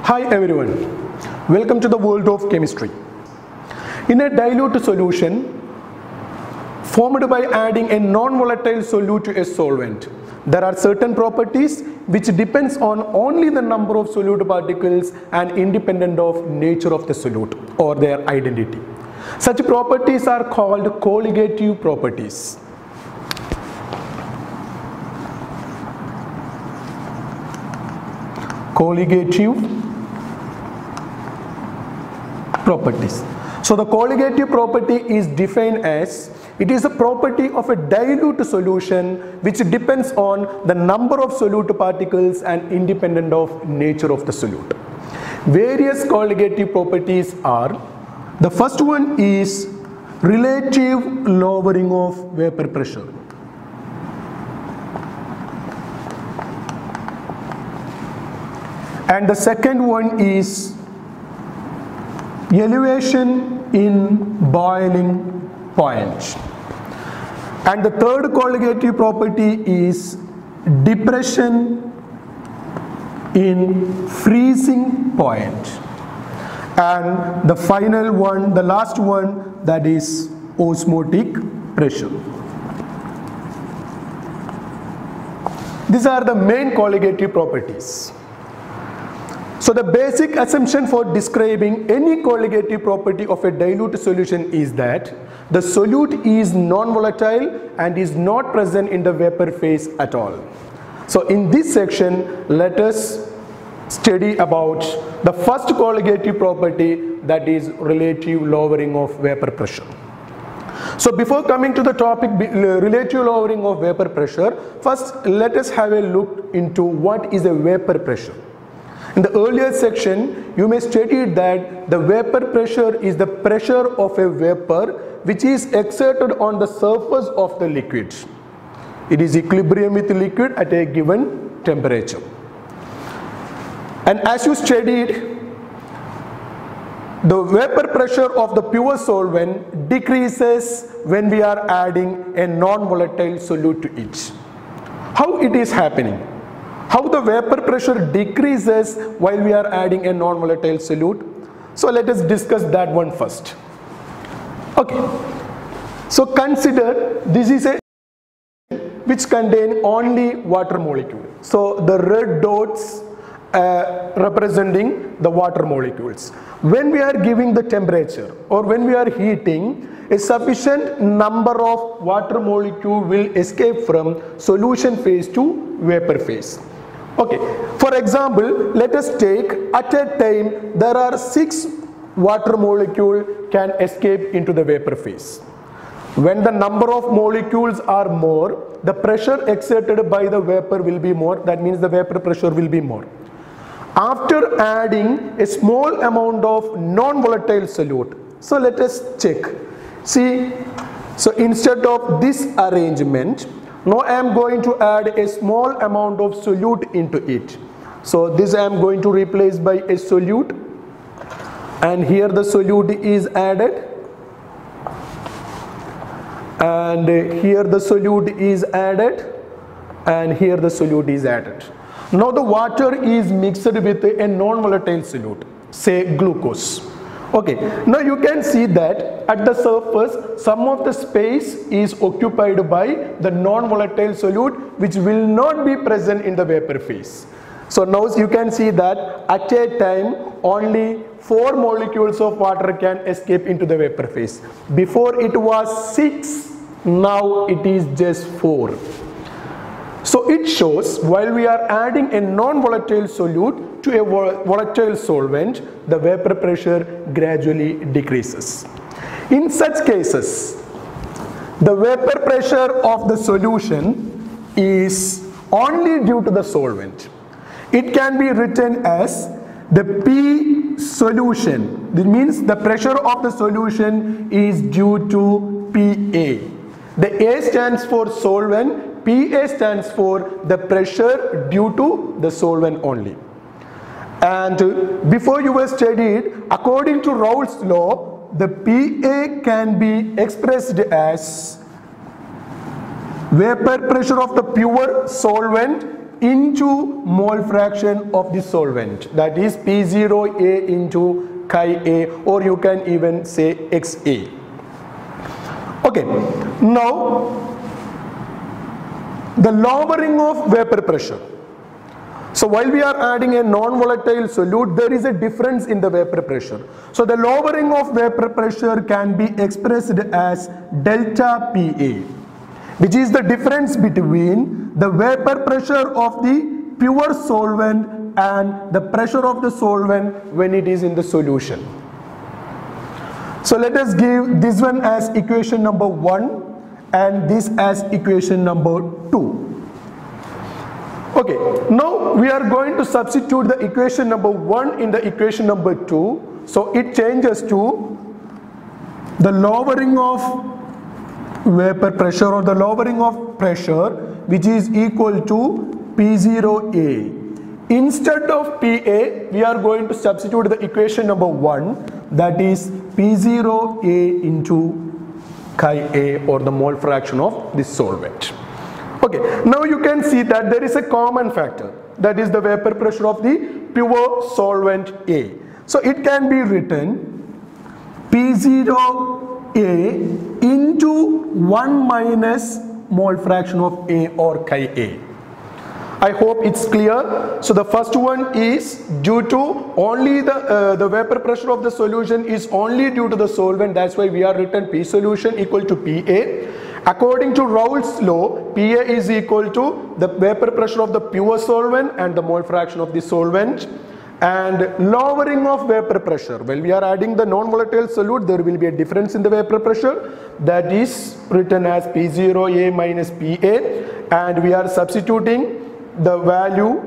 Hi everyone, welcome to the world of chemistry. In a dilute solution formed by adding a non-volatile solute to a solvent, there are certain properties which depends on only the number of solute particles and independent of nature of the solute or their identity. Such properties are called colligative properties. Colligative properties. So the colligative property is defined as it is a property of a dilute solution which depends on the number of solute particles and independent of nature of the solute. Various colligative properties are, the first one is relative lowering of vapor pressure. And the second one is elevation in boiling point. And the third colligative property is depression in freezing point. And the final one, the last one, that is osmotic pressure. These are the main colligative properties. So the basic assumption for describing any colligative property of a dilute solution is that the solute is non-volatile and is not present in the vapor phase at all. So in this section, let us study about the first colligative property, that is relative lowering of vapor pressure. So before coming to the topic relative lowering of vapor pressure, first let us have a look into what is a vapor pressure. In the earlier section, you may study that the vapor pressure is the pressure of a vapor which is exerted on the surface of the liquid. It is equilibrium with liquid at a given temperature. And as you studied, the vapor pressure of the pure solvent decreases when we are adding a non-volatile solute to it. How it is happening? How the vapor pressure decreases while we are adding a non-volatile solute? So let us discuss that one first. Okay. So consider this is a which contain only water molecule. So the red dots representing the water molecules. When we are giving the temperature or when we are heating, a sufficient number of water molecule will escape from solution phase to vapor phase. Okay, for example, let us take at a time there are 6 water molecules can escape into the vapor phase. When the number of molecules are more, the pressure exerted by the vapor will be more, that means the vapor pressure will be more. After adding a small amount of non-volatile solute, so let us check. See, so instead of this arrangement, now I am going to add a small amount of solute into it. So this I am going to replace by a solute, and here the solute is added, and here the solute is added, and here the solute is added. Now the water is mixed with a non-volatile solute, say glucose. Okay, now you can see that at the surface some of the space is occupied by the non-volatile solute which will not be present in the vapor phase. So now you can see that at a time only 4 molecules of water can escape into the vapor phase. Before it was 6, now it is just 4. So it shows while we are adding a non-volatile solute to a volatile solvent, the vapor pressure gradually decreases. In such cases, the vapor pressure of the solution is only due to the solvent. It can be written as the P solution. This means the pressure of the solution is due to PA. The A stands for solvent, PA stands for the pressure due to the solvent only. And before you were studied, according to Raoult's law, the PA can be expressed as vapor pressure of the pure solvent into mole fraction of the solvent, that is P0A into chi A, or you can even say XA. Okay, now the lowering of vapor pressure. So while we are adding a non-volatile solute, there is a difference in the vapor pressure. So the lowering of vapor pressure can be expressed as delta PA, which is the difference between the vapor pressure of the pure solvent and the pressure of the solvent when it is in the solution. So let us give this one as equation number 1 and this as equation number 2. Okay, now we are going to substitute the equation number 1 in the equation number 2. So it changes to the lowering of vapor pressure, or the lowering of pressure, which is equal to P0A. Instead of PA, we are going to substitute the equation number 1, that is P0A into chi A, or the mole fraction of this solvent. Okay, now you can see that there is a common factor, that is the vapor pressure of the pure solvent A. So it can be written P0A into 1 minus mole fraction of A, or chi A. I hope it's clear. So the first one is due to only the vapor pressure of the solution is only due to the solvent. That's why we are written P solution equal to PA. According to Raoult's law, PA is equal to the vapor pressure of the pure solvent and the mole fraction of the solvent. And lowering of vapor pressure, well, we are adding the non-volatile solute, there will be a difference in the vapor pressure, that is written as P0A minus PA, and we are substituting the value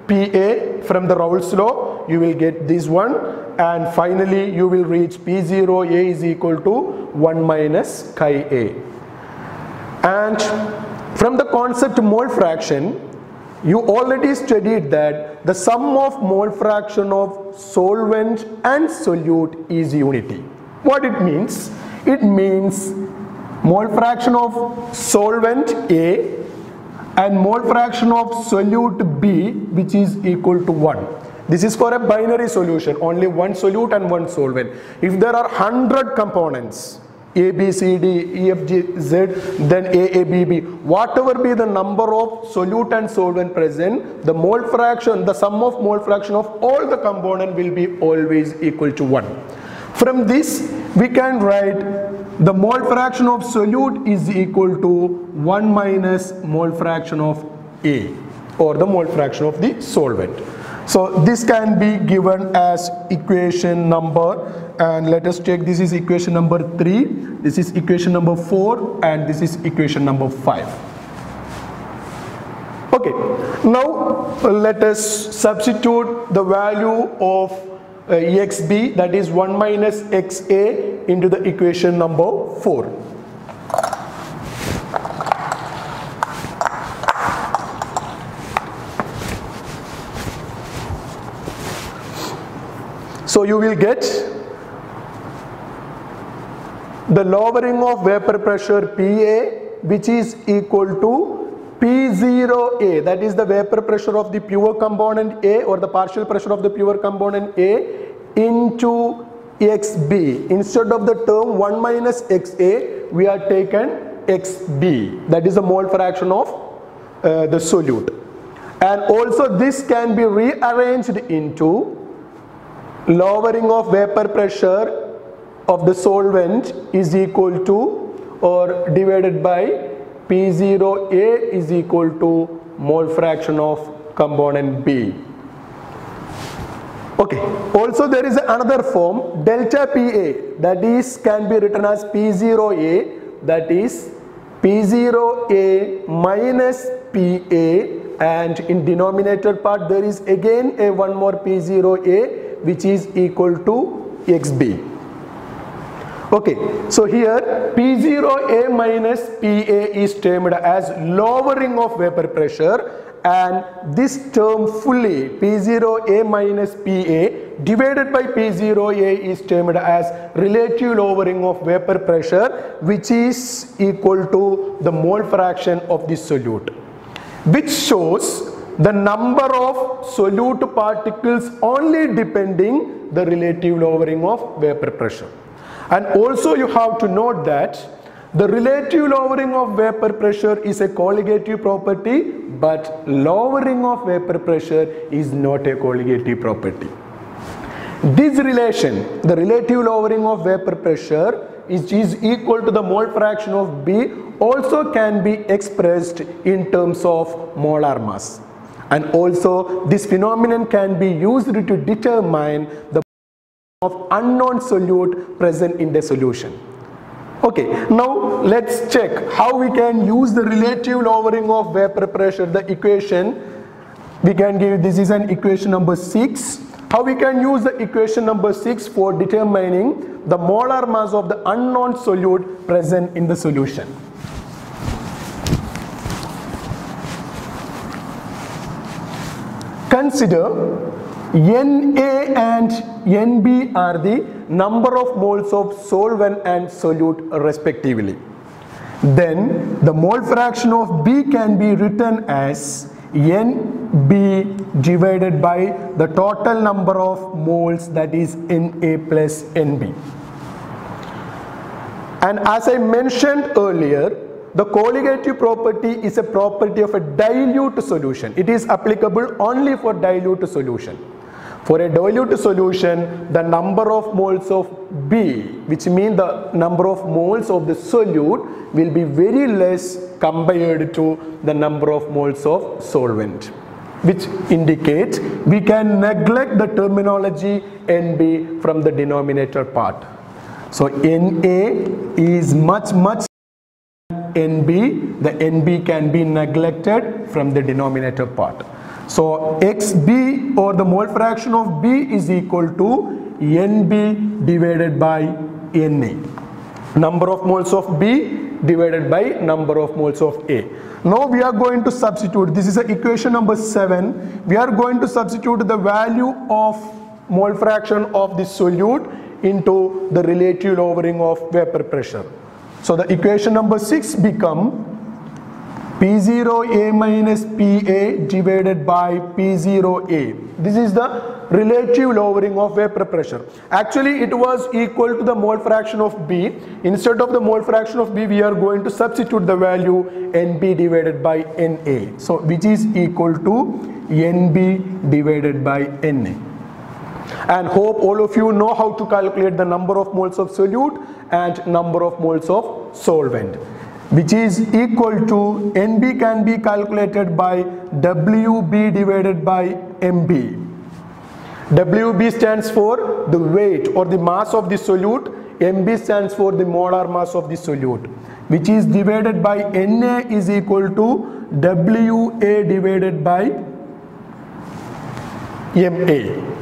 PA from the Raoult's law. You will get this one, and finally you will reach P0A is equal to 1 minus chi A. And from the concept mole fraction, you already studied that the sum of mole fraction of solvent and solute is unity. What it means? It means mole fraction of solvent A and mole fraction of solute B, which is equal to 1. This is for a binary solution, only one solute and one solvent. If there are 100 components, A, B, C, D, E, F, G, Z, then A, B, B, whatever be the number of solute and solvent present, the mole fraction, the sum of mole fraction of all the component will be always equal to 1. From this, we can write the mole fraction of solute is equal to 1 minus mole fraction of A, or the mole fraction of the solvent. So this can be given as equation number, and let us take this is equation number 3, this is equation number 4, and this is equation number 5. Okay, now let us substitute the value of XB, that is 1 minus XA, into the equation number 4. So you will get the lowering of vapor pressure PA, which is equal to P0A, that is the vapor pressure of the pure component A, or the partial pressure of the pure component A, into XB. Instead of the term 1 minus XA, we are taken XB, that is the mole fraction of the solute. And also this can be rearranged into lowering of vapor pressure of the solvent is equal to, or divided by, P0A is equal to mole fraction of component B. Okay, also there is another form, delta PA, that is can be written as P0A, that is P0A minus PA, and in denominator part there is again a one more P0A, which is equal to XB. Okay, so here P0A minus PA is termed as lowering of vapor pressure, and this term fully P0A minus PA divided by P0A is termed as relative lowering of vapor pressure, which is equal to the mole fraction of the solute, which shows the number of solute particles only depending the relative lowering of vapor pressure. And also you have to note that the relative lowering of vapor pressure is a colligative property, but lowering of vapor pressure is not a colligative property. This relation, the relative lowering of vapor pressure is equal to the mole fraction of B, also can be expressed in terms of molar mass. And also this phenomenon can be used to determine the of unknown solute present in the solution. Okay, now let's check how we can use the relative lowering of vapor pressure. The equation we can give, this is an equation number 6. How we can use the equation number 6 for determining the molar mass of the unknown solute present in the solution. Consider Na and Nb are the number of moles of solvent and solute respectively. Then the mole fraction of B can be written as Nb divided by the total number of moles, that is Na plus Nb. And as I mentioned earlier, the colligative property is a property of a dilute solution. It is applicable only for dilute solution. For a dilute solution, the number of moles of B, which means the number of moles of the solute, will be very less compared to the number of moles of solvent, which indicates we can neglect the terminology Nb from the denominator part. So Na is much Nb, the Nb can be neglected from the denominator part. So Xb, or the mole fraction of B, is equal to Nb divided by Na. Number of moles of B divided by number of moles of A. Now we are going to substitute, this is equation number 7. We are going to substitute the value of mole fraction of the solute into the relative lowering of vapor pressure. So the equation number 6 become P0A minus PA divided by P0A. This is the relative lowering of vapor pressure. Actually it was equal to the mole fraction of B. Instead of the mole fraction of B, we are going to substitute the value Nb divided by Na. So which is equal to Nb divided by Na. And hope all of you know how to calculate the number of moles of solute and number of moles of solvent, which is equal to Nb can be calculated by Wb divided by Mb. Wb stands for the weight or the mass of the solute, Mb stands for the molar mass of the solute, which is divided by Na is equal to Wa divided by Ma.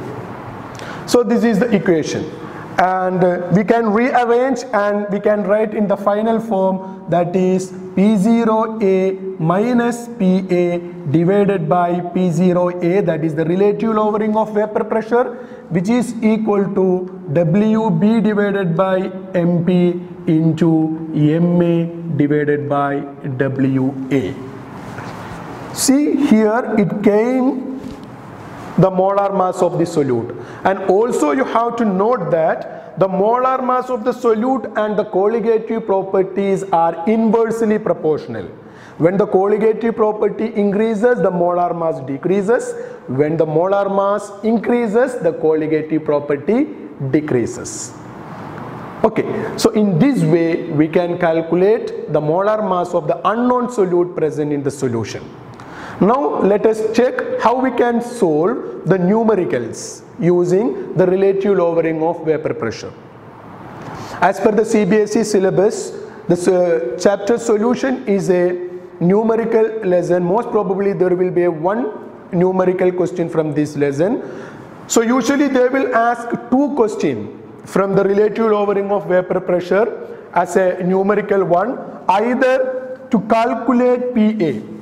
So this is the equation, and we can rearrange and we can write in the final form, that is P0A minus PA divided by P0A, that is the relative lowering of vapor pressure, which is equal to Wb divided by Mp into Ma divided by Wa. See here it came the molar mass of the solute. And also you have to note that the molar mass of the solute and the colligative properties are inversely proportional. When the colligative property increases, the molar mass decreases. When the molar mass increases, the colligative property decreases. Okay, so in this way we can calculate the molar mass of the unknown solute present in the solution. Now let us check how we can solve the numericals using the relative lowering of vapor pressure. As per the CBSE syllabus, the chapter solution is a numerical lesson. Most probably there will be one numerical question from this lesson. So usually they will ask 2 questions from the relative lowering of vapor pressure as a numerical one, either to calculate PA.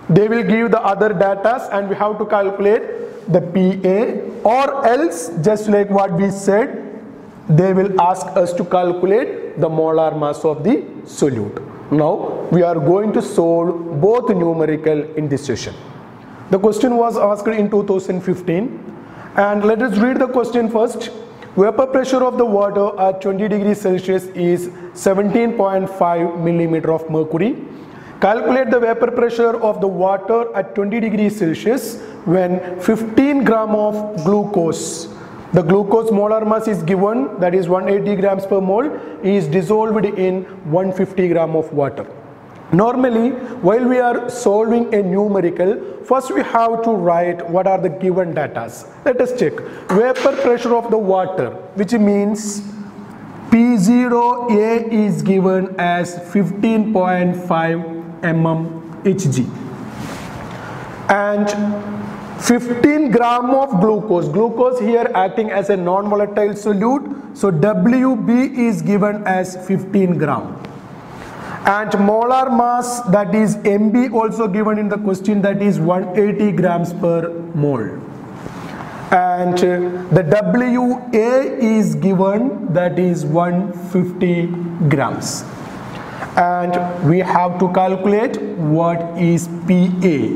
They will give the other data and we have to calculate the PA, or else just like what we said, they will ask us to calculate the molar mass of the solute. Now we are going to solve both numerical in this session. The question was asked in 2015, and let us read the question first. Vapor pressure of the water at 20 degrees Celsius is 17.5 millimeter of mercury. Calculate the vapor pressure of the water at 20 degrees Celsius when 15 gram of glucose, the glucose molar mass is given, that is 180 grams per mole, is dissolved in 150 gram of water. Normally, while we are solving a numerical, first we have to write what are the given data. Let us check. Vapor pressure of the water, which means P0A is given as 15.5 mmHg, and 15 gram of glucose here acting as a non-volatile solute, so WB is given as 15 gram, and molar mass, that is MB, also given in the question, that is 180 grams per mole, and the WA is given, that is 150 grams. And we have to calculate what is PA,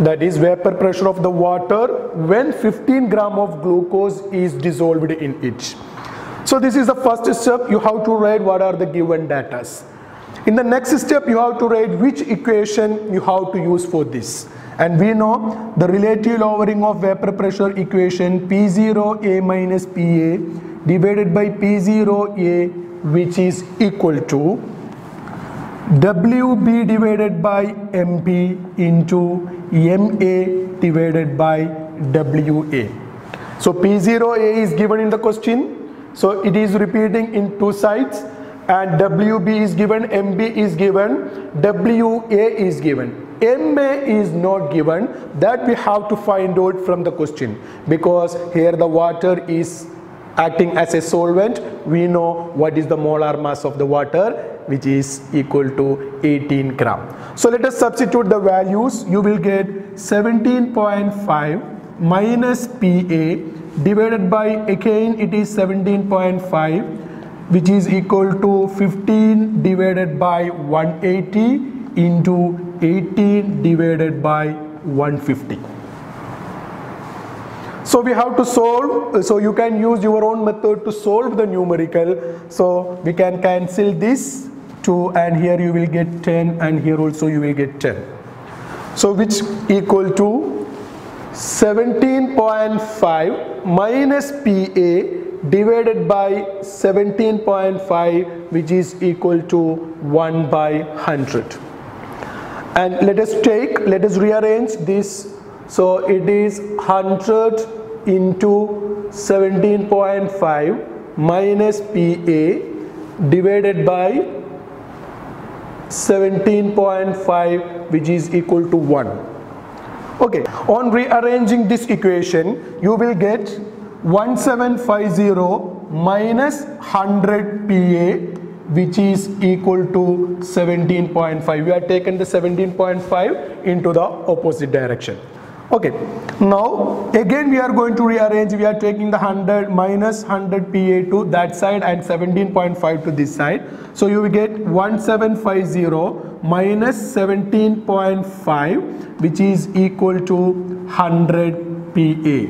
that is vapor pressure of the water when 15 gram of glucose is dissolved in it. So this is the first step. You have to write what are the given data. In the next step, you have to write which equation you have to use for this. And we know the relative lowering of vapor pressure equation, P0A minus PA divided by P0A, which is equal to WB divided by MP into MA divided by WA. So P0A is given in the question, so it is repeating in two sides, and WB is given, MB is given, WA is given. MA is not given, that we have to find out from the question, because here the water is acting as a solvent. We know what is the molar mass of the water, which is equal to 18 gram. So let us substitute the values. You will get 17.5 minus PA divided by, again it is 17.5, which is equal to 15 divided by 180 into 18 divided by 150. So we have to solve, so you can use your own method to solve the numerical. So we can cancel this 2, and here you will get 10, and here also you will get 10. So which equal to 17.5 minus PA divided by 17.5, which is equal to 1 by 100. And let us rearrange this. So it is 100 into 17.5 minus PA divided by 17.5, which is equal to 1. Okay, on rearranging this equation, you will get 1750 minus 100 PA, which is equal to 17.5. We have taken the 17.5 into the opposite direction. Okay, now again we are going to rearrange. We are taking the 100 minus 100 PA to that side and 17.5 to this side. So you will get 1750 minus 17.5, which is equal to 100 PA.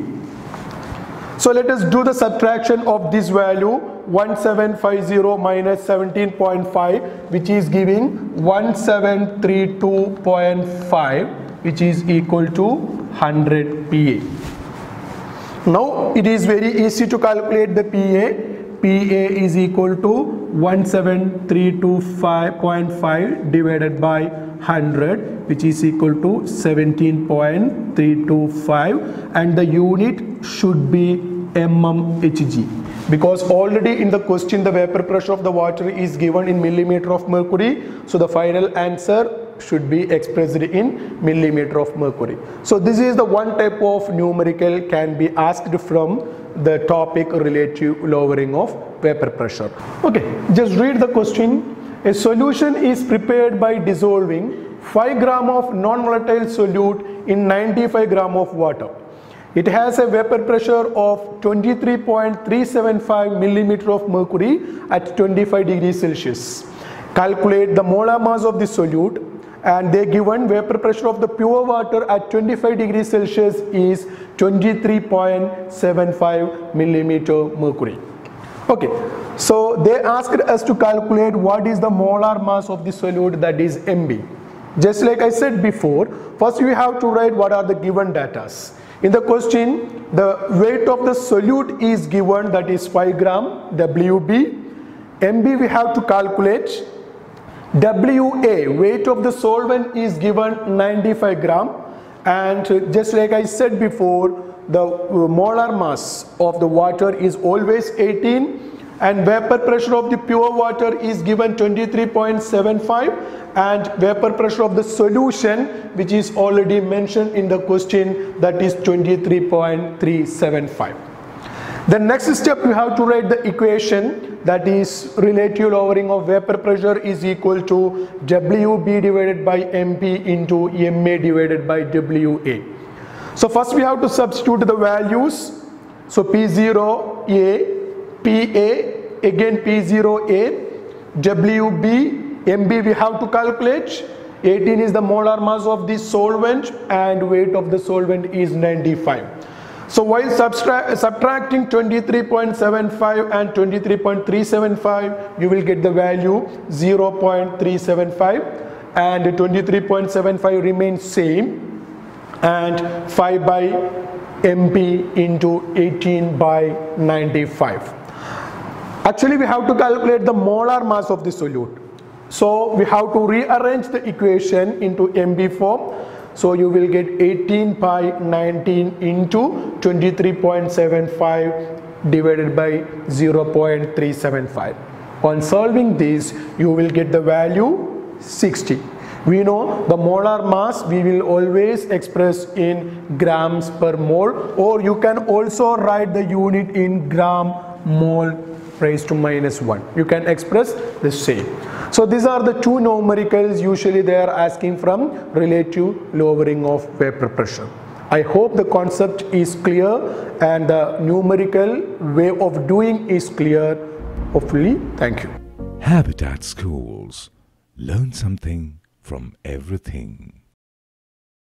So let us do the subtraction of this value, 1750 minus 17.5, which is giving 1732.5, which is equal to 100 PA. Now it is very easy to calculate the PA. PA is equal to 1732.5 divided by 100, which is equal to 17.325, and the unit should be mmHg, because already in the question the vapor pressure of the water is given in millimeter of mercury, so the final answer should be expressed in millimeter of mercury. So this is the one type of numerical can be asked from the topic relative lowering of vapor pressure. Okay, just read the question. A solution is prepared by dissolving 5 gram of non-volatile solute in 95 gram of water. It has a vapor pressure of 23.375 millimeter of mercury at 25 degrees Celsius. Calculate the molar mass of the solute and they given vapor pressure of the pure water at 25 degrees Celsius is 23.75 millimeter mercury. Okay, so they asked us to calculate what is the molar mass of the solute, that is MB. Just like I said before, first we have to write what are the given datas. In the question, the weight of the solute is given, that is 5 gram WB. MB we have to calculate. WA, weight of the solvent, is given 95 gram, and just like I said before, the molar mass of the water is always 18, and vapor pressure of the pure water is given 23.75, and vapor pressure of the solution, which is already mentioned in the question, that is 23.375. The next step, we have to write the equation, that is relative lowering of vapor pressure is equal to WB divided by MP into MA divided by WA. So first we have to substitute the values. So P0A, PA, again P0A, WB, MB we have to calculate. 18 is the molar mass of the solvent and weight of the solvent is 95. So while subtracting 23.75 and 23.375, you will get the value 0.375, and 23.75 remains same, and 5 by MP into 18 by 95. Actually, we have to calculate the molar mass of the solute. So we have to rearrange the equation into MB form. So you will get 18 by 19 into 23.75 divided by 0.375. On solving this, you will get the value 60. We know the molar mass we will always express in grams per mole, or you can also write the unit in gram mole raised to -1. You can express the same. So these are the two numericals usually they are asking from relative lowering of vapor pressure. I hope the concept is clear and the numerical way of doing is clear. Hopefully, thank you. Habitat Schools. Learn something from everything.